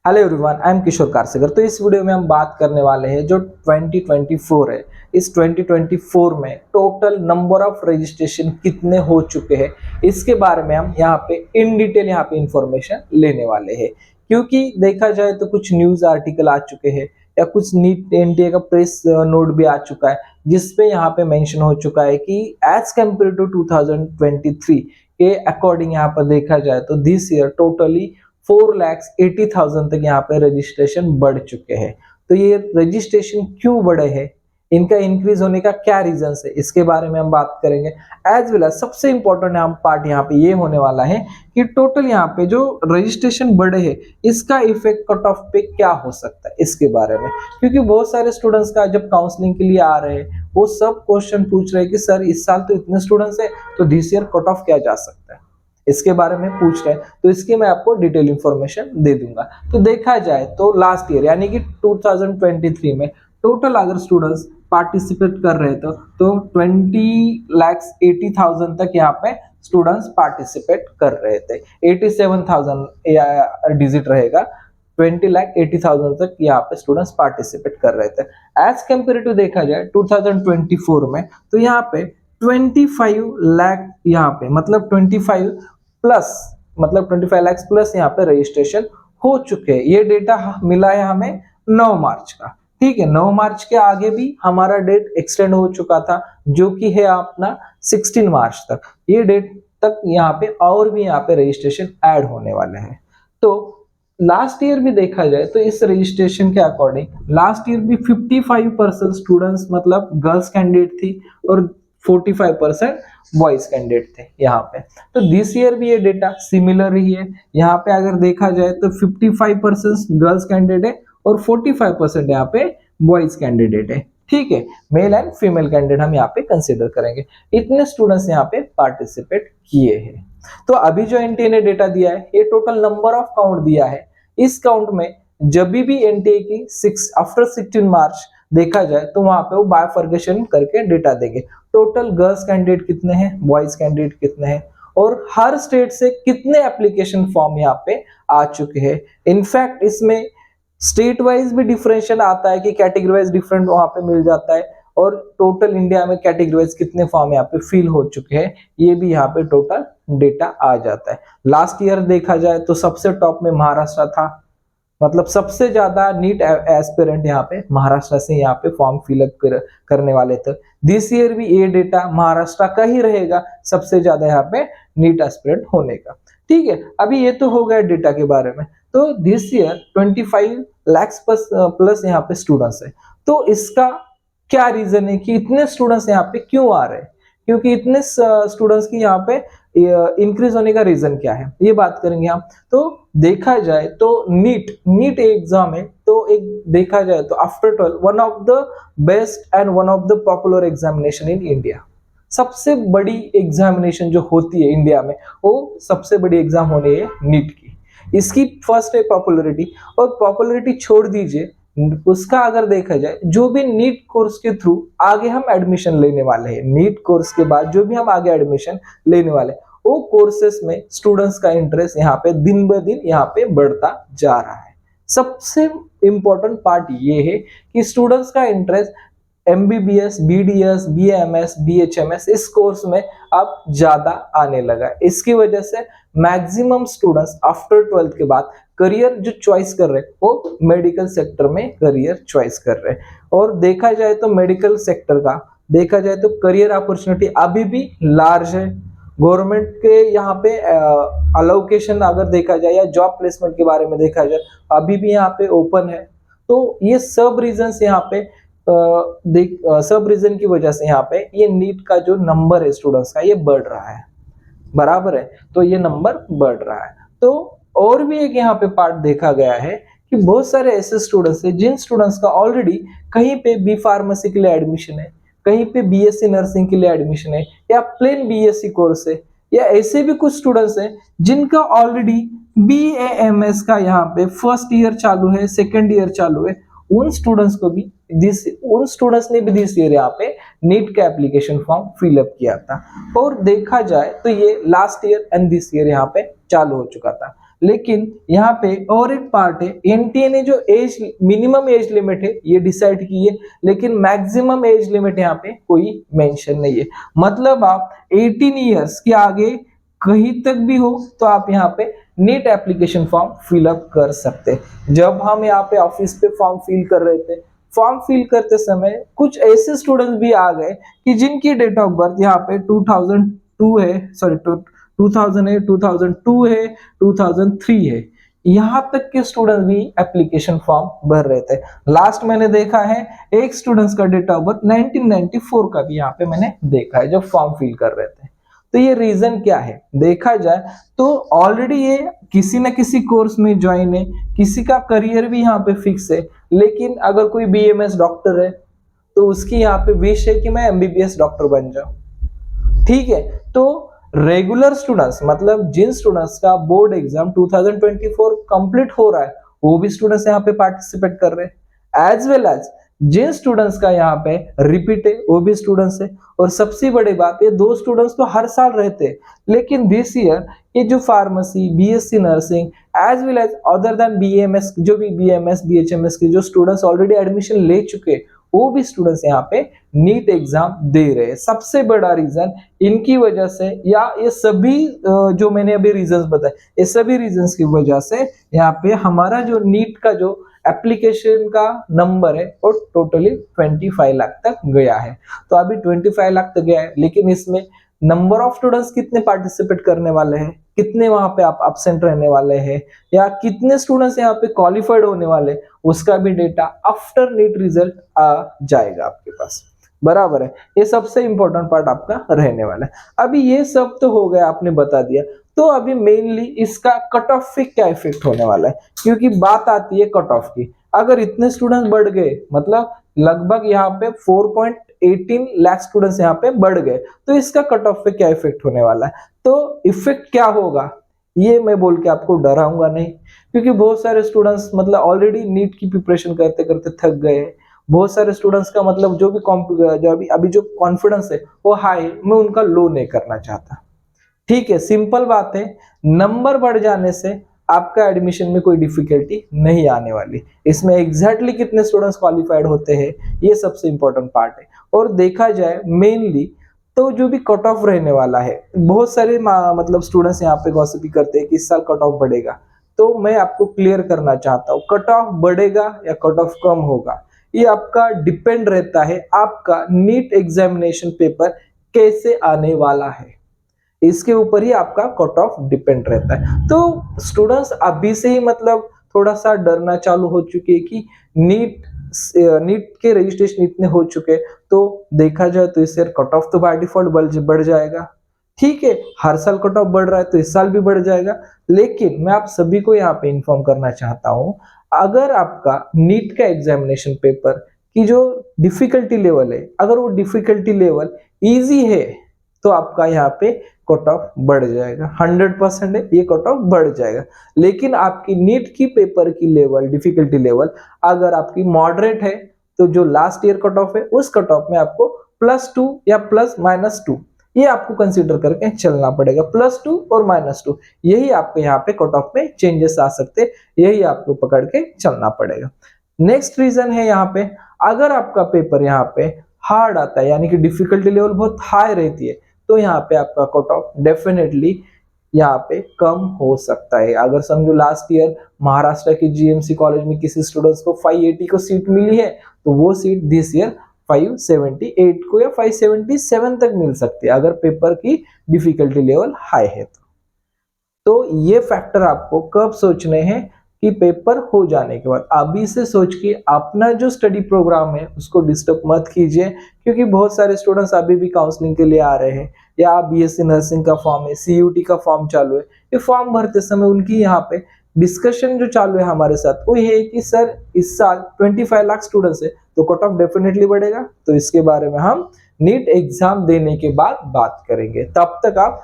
Hello everyone, I am किशोर कारसेकर। तो इस video में हम बात करने वाले हैं जो 2024 है। इस 2024 में टोटल नंबर ऑफ रजिस्ट्रेशन कितने हो चुके हैं, इसके बारे में हम यहाँ पे इन डिटेल यहाँ पे इंफॉर्मेशन लेने वाले हैं। क्योंकि देखा जाए तो कुछ न्यूज आर्टिकल आ चुके हैं या कुछ नीट एनटीए का प्रेस नोट भी आ चुका है, जिसपे यहाँ पे मेंशन हो चुका है कि एज कम्पेयर टू 2023 के अकॉर्डिंग यहाँ पर देखा जाए तो दिस ईयर टोटली 4,80,000 तक यहाँ पे रजिस्ट्रेशन बढ़ चुके हैं। तो ये रजिस्ट्रेशन क्यों बढ़े हैं, इनका इंक्रीज होने का क्या रीजन है, इसके बारे में हम बात करेंगे। एज वेल एज सबसे इंपॉर्टेंट हम पार्ट यहाँ पे ये होने वाला है कि टोटल यहाँ पे जो रजिस्ट्रेशन बढ़े हैं इसका इफेक्ट कट ऑफ पे क्या हो सकता है, इसके बारे में। क्योंकि बहुत सारे स्टूडेंट्स का जब काउंसलिंग के लिए आ रहे हैं वो सब क्वेश्चन पूछ रहे हैं कि सर इस साल तो इतने स्टूडेंट्स है तो दिस ईयर कट ऑफ क्या जा सकता है, इसके बारे में पूछ रहे हैं। तो इसकी मैं आपको डिटेल इंफॉर्मेशन दे दूंगा। तो देखा जाए तो लास्ट ईयर यानी कि 2023 में टोटल अगर स्टूडेंट्स पार्टिसिपेट कर रहे थे तो 20,80,000 तक यहाँ पे स्टूडेंट्स पार्टिसिपेट कर रहे थे। 87,000 डिजिट रहेगा, 20,80,000 तक यहाँ पे स्टूडेंट्स पार्टिसिपेट कर रहे थे। एज कम्पेयर टू देखा जाए 2024 में तो यहाँ पे 25 लाख यहाँ पे मतलब 25 प्लस मतलब 25 लाख प्लस यहाँ पे रजिस्ट्रेशन हो चुके हैं। ये डेटा मिला है हमें 9 मार्च का। ठीक है, 9 मार्च के आगे भी हमारा डेट एक्सटेंड हो चुका था जो कि है अपना 16 मार्च तक। ये डेट तक यहाँ पे और भी यहाँ पे रजिस्ट्रेशन ऐड होने वाले हैं। तो लास्ट ईयर भी देखा जाए तो इस रजिस्ट्रेशन के अकॉर्डिंग लास्ट ईयर भी 55% स्टूडेंट्स मतलब गर्ल्स कैंडिडेट थी और 45% बॉयज कैंडिडेट थे यहाँ पे। तो दिस ईयर भी ये डेटा सिमिलर ही है। यहाँ पे अगर देखा जाए तो 55% गर्ल्स कैंडिडेट है और 45% यहाँ पे बॉयज कैंडिडेट है। ठीक है, मेल एंड फीमेल कैंडिडेट हम यहाँ पे कंसिडर करेंगे। इतने स्टूडेंट्स यहाँ पे पार्टिसिपेट किए हैं। तो अभी जो एनटीए ने डेटा दिया है ये टोटल नंबर ऑफ काउंट दिया है। इस काउंट में जब भी एनटीए की आफ्टर 16 मार्च देखा जाए तो वहां पे वो बायफर्गेशन करके डेटा देंगे। टोटल गर्ल्स कैंडिडेट कितने हैं, बॉयज कैंडिडेट कितने हैं और हर स्टेट से कितने एप्लीकेशन फॉर्म यहाँ पे आ चुके हैं। इनफैक्ट इसमें स्टेट वाइज भी डिफरेंशियल आता है कि कैटेगरी वाइज डिफरेंट वहां पे मिल जाता है और टोटल इंडिया में कैटेगरी वाइज कितने फॉर्म यहाँ पे फिल हो चुके हैं ये भी यहाँ पे टोटल डेटा आ जाता है। लास्ट ईयर देखा जाए तो सबसे टॉप में महाराष्ट्र था, मतलब सबसे ज्यादा नीट एस्पिरेंट यहाँ पे महाराष्ट्र से यहाँ पे फॉर्म फिलअप करने वाले थे। दिस ईयर भी ये डेटा महाराष्ट्र का ही रहेगा सबसे ज्यादा यहाँ पे नीट एस्पिरेंट होने का। ठीक है, अभी ये तो हो गया डेटा के बारे में। तो दिस ईयर 25 लाख प्लस यहाँ पे स्टूडेंट्स है। तो इसका क्या रीजन है कि इतने स्टूडेंट्स यहाँ पे क्यों आ रहे हैं, क्योंकि इतने स्टूडेंट्स की यहाँ पे इंक्रीज होने का रीजन क्या है ये बात करेंगे हम। तो देखा जाए तो नीट एग्जाम है तो एक देखा जाए तो after 12 one of the best and one of the popular examination in India. सबसे बड़ी एग्जामिनेशन जो होती है इंडिया में वो सबसे बड़ी एग्जाम होनी है नीट की। इसकी फर्स्ट है पॉपुलरिटी, और पॉपुलरिटी छोड़ दीजिए उसका अगर देखा जाए जो भी नीट कोर्स के थ्रू आगे हम एडमिशन लेने वाले हैं, नीट कोर्स के बाद जो भी हम आगे एडमिशन लेने वाले हैं वो कोर्सेस में स्टूडेंट्स का इंटरेस्ट यहाँ पे दिन ब दिन यहाँ पे बढ़ता जा रहा है। सबसे इंपॉर्टेंट पार्ट ये है कि स्टूडेंट्स का interest MBBS, BDS, BMS, BHMS इस कोर्स में अब ज्यादा आने लगा है। इसकी वजह से मैक्सिमम स्टूडेंट्स आफ्टर 12th के बाद करियर जो चॉइस कर रहे हैं वो मेडिकल सेक्टर में करियर चॉइस कर रहे हैं। और देखा जाए तो मेडिकल सेक्टर का देखा जाए तो करियर अपॉर्चुनिटी अभी भी लार्ज है। गवर्नमेंट के यहाँ पे अलोकेशन अगर देखा जाए या जॉब प्लेसमेंट के बारे में देखा जाए अभी भी यहाँ पे ओपन है। तो ये सब रीजन यहाँ पे सब रीजन की वजह से यहाँ पे ये नीट का जो नंबर है स्टूडेंट्स का ये बढ़ रहा है, बराबर है। तो ये नंबर बढ़ रहा है। तो और भी एक यहाँ पे पार्ट देखा गया है कि बहुत सारे ऐसे स्टूडेंट्स हैं जिन स्टूडेंट्स का ऑलरेडी कहीं पे बी फार्मेसी के लिए एडमिशन है, कहीं पे बीएससी नर्सिंग के लिए एडमिशन है या प्लेन बीएससी कोर्स है, या ऐसे भी कुछ स्टूडेंट्स हैं जिनका ऑलरेडी बीएएमएस का यहाँ पे फर्स्ट ईयर चालू है, सेकेंड ईयर चालू है। उन स्टूडेंट्स ने भी दिस ईयर यहाँ पे नीट का एप्लीकेशन फॉर्म फिलअप किया था। और देखा जाए तो ये last year and this year यहाँ पे चालू हो चुका था। लेकिन यहाँ पे और एक पार्ट है, एनटीए ने जो एज मिनिमम एज लिमिट है ये डिसाइड की है, लेकिन मैक्सिमम एज लिमिट यहाँ पे कोई मेंशन नहीं है। मतलब आप 18 इयर्स के आगे कहीं तक भी हो तो आप यहाँ पे नीट एप्लीकेशन फॉर्म फिलअप कर सकते हैं। जब हम यहाँ पे ऑफिस पे फॉर्म फिल कर रहे थे, फॉर्म फिल करते समय कुछ ऐसे स्टूडेंट्स भी आ गए कि जिनकी डेट ऑफ बर्थ यहाँ पे 2002 है, सॉरी 2000 है, 2002 है, 2003 है, यहाँ तक के स्टूडेंट भी एप्लीकेशन फॉर्म भर रहे थे। लास्ट मैंने देखा है एक स्टूडेंट्स का डेट ऑफ बर्थ 1994 का भी यहाँ पे मैंने देखा है जब फॉर्म फिल कर रहे थे। तो ये रीजन क्या है देखा जाए तो ऑलरेडी ये किसी न किसी कोर्स में ज्वाइन है, किसी का करियर भी यहाँ पे फिक्स है, लेकिन अगर कोई बीएमएस डॉक्टर है तो उसकी यहाँ पे विश है कि मैं एमबीबीएस डॉक्टर बन जाऊं। ठीक है, तो रेगुलर स्टूडेंट्स मतलब जिन स्टूडेंट्स का बोर्ड एग्जाम 2024 कंप्लीट हो रहा है वो भी स्टूडेंट्स यहाँ पे पार्टिसिपेट कर रहे हैं, एज वेल एज जिन स्टूडेंट्स का यहाँ पे रिपीट है वो भी स्टूडेंट्स है। और सबसे बड़ी बात ये दो स्टूडेंट्स तो हर साल रहते हैं, लेकिन दिस ईयर ये जो pharmacy, BSc nursing as well as other than BMS, जो भी बीएमएस बीएचएमएस के जो स्टूडेंट्स ऑलरेडी एडमिशन ले चुके हैं वो भी स्टूडेंट्स यहाँ पे नीट एग्जाम दे रहे हैं। सबसे बड़ा रीजन इनकी वजह से, या ये सभी जो मैंने अभी रीजंस बताए ये सभी रीजंस की वजह से यहाँ पे हमारा जो नीट का जो एप्लीकेशन का नंबर है वो टोटली 25 लाख तक गया है। तो अभी 25 लाख तक गया है, लेकिन इसमें नंबर ऑफ स्टूडेंट्स कितने पार्टिसिपेट करने वाले हैं, कितने वहां पे आप एब्सेंट रहने वाले हैं, या कितने स्टूडेंट्स यहाँ पे क्वालिफाइड होने वाले, उसका भी डेटा आफ्टर नीट रिजल्ट आ जाएगा आपके पास। बराबर है, ये सबसे इंपॉर्टेंट पार्ट आपका रहने वाला है। अभी ये सब तो हो गया, आपने बता दिया, तो अभी मेनली इसका कट ऑफ पे क्या इफेक्ट होने वाला है, क्योंकि बात आती है कट ऑफ की। अगर इतने स्टूडेंट्स बढ़ गए, मतलब लगभग यहाँ पे 4.18 लाख स्टूडेंट्स यहाँ पे बढ़ गए, तो इसका कट ऑफ पे क्या इफेक्ट होने वाला है। तो इफेक्ट क्या होगा ये मैं बोल के आपको डराऊंगा नहीं, क्योंकि बहुत सारे स्टूडेंट्स मतलब ऑलरेडी नीट की प्रिपरेशन करते करते थक गए। बहुत सारे स्टूडेंट्स का मतलब जो अभी जो कॉन्फिडेंस है वो हाई, मैं उनका लो नहीं करना चाहता। ठीक है, सिंपल बात है, नंबर बढ़ जाने से आपका एडमिशन में कोई डिफिकल्टी नहीं आने वाली। इसमें एग्जैक्टली कितने स्टूडेंट्स क्वालिफाइड होते हैं ये सबसे इंपॉर्टेंट पार्ट है। और देखा जाए मेनली तो जो भी कट ऑफ रहने वाला है, बहुत सारे मतलब स्टूडेंट्स यहाँ पे गॉसिपिंग करते हैं कि इस साल कट ऑफ बढ़ेगा, तो मैं आपको क्लियर करना चाहता हूँ कट ऑफ बढ़ेगा या कट ऑफ कम होगा ये आपका डिपेंड रहता है आपका नीट एग्जामिनेशन पेपर कैसे आने वाला है, इसके ऊपर ही आपका कट ऑफ डिपेंड रहता है। तो स्टूडेंट्स अभी से ही मतलब थोड़ा सा डरना चालू हो चुके हैं कि नीट के रजिस्ट्रेशन इतने हो चुके, तो देखा जाए तो इस ईयर कट ऑफ तो बाय डिफॉल्ट बढ़ जाएगा। ठीक है, हर साल कट ऑफ बढ़ रहा है तो इस साल भी बढ़ जाएगा, लेकिन मैं आप सभी को यहाँ पे इन्फॉर्म करना चाहता हूँ, अगर आपका नीट का एग्जामिनेशन पेपर की जो डिफिकल्टी लेवल है, अगर वो डिफिकल्टी लेवल इजी है तो आपका यहाँ पे कट ऑफ बढ़ जाएगा, 100% है ये कट ऑफ बढ़ जाएगा। लेकिन आपकी नीट की पेपर की लेवल, डिफिकल्टी लेवल अगर आपकी मॉडरेट है तो जो लास्ट ईयर कट ऑफ है उस कट ऑफ में आपको +2 या +-2 ये आपको कंसीडर करके चलना पड़ेगा। +2 और -2 यही आपके यहाँ पे कट ऑफ में चेंजेस आ सकते, यही आपको पकड़ के चलना पड़ेगा। नेक्स्ट रीजन है यहाँ पे, अगर आपका पेपर यहाँ पे हार्ड आता है यानी कि डिफिकल्टी लेवल बहुत हाई रहती है, तो यहाँ पे आपका कट ऑफ डेफिनेटली यहाँ पे कम हो सकता है। अगर समझो लास्ट ईयर महाराष्ट्र के जीएमसी कॉलेज में किसी स्टूडेंट्स को 580 को सीट मिली है, तो वो सीट दिस ईयर 578 को या 577 तक मिल सकती है अगर पेपर की डिफिकल्टी लेवल हाई है तो ये फैक्टर आपको कब सोचने हैं कि पेपर हो जाने के बाद। अभी से सोच के अपना जो स्टडी प्रोग्राम है उसको डिस्टर्ब मत कीजिए, क्योंकि बहुत सारे स्टूडेंट्स अभी भी काउंसलिंग के लिए आ रहे हैं, या बीएससी नर्सिंग का फॉर्म है, सीयूटी का फॉर्म चालू है, ये फॉर्म भरते समय उनकी यहाँ पे डिस्कशन जो चालू है हमारे साथ वो ये है कि सर इस साल 25 लाख स्टूडेंट्स है तो कट ऑफ डेफिनेटली बढ़ेगा, तो इसके बारे में हम नीट एग्जाम देने के बाद बात करेंगे। तब तक आप